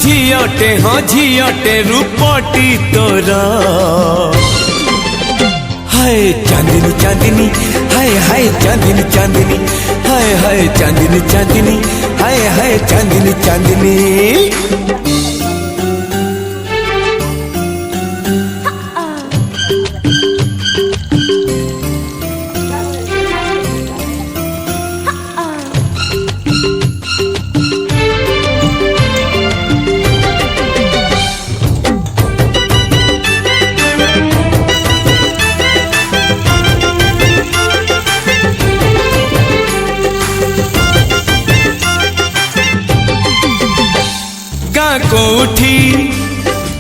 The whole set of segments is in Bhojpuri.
झियटे हाँ झियटे रूपटी तोर हाय चांदनी चांदनी हाय हाय चांदनी चांदनी हाय हाय चांदनी चांदनी हाय हाय चांदनी चांदनी कोठी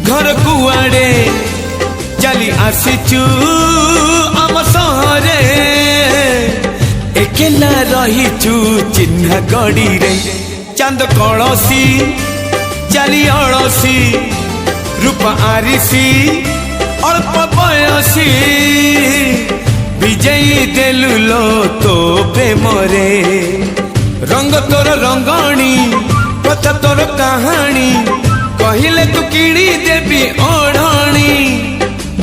घर कुआड़े चली आसीचु आम सहरे एकेला रहीचु चिन्ह गड़ी रे चांद कलसी चली अड़सी रूप आरिसी अल्प बयसी विजयी देलु लो तो प्रेम रे रंग तोर रंगणी कथा तोर कहानी कहले तू किणी देवी ओढ़णी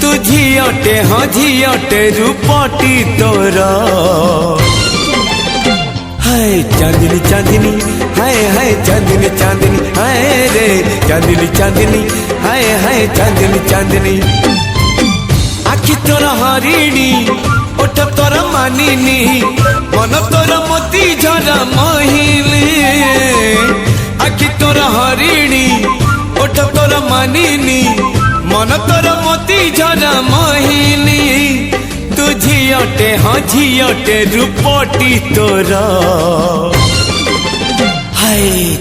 तू झियटे हाँ झियटे रूपटी तोर हाय चांदनी चांदनी हाय हाय चांदनी चांदनी हाय रे चांदनी चांदनी हाय हाय चांदनी चांदनी आखि तोर हरिणी ओठ तोर मानिनी मन तोर मोती झरा मोहिनी आखि तोर हरिणी ओठ तोर मानिनी मन तोर मोती झरा मोहिनी तू झियटे हाँ झियटे रूपटी तोर हाय।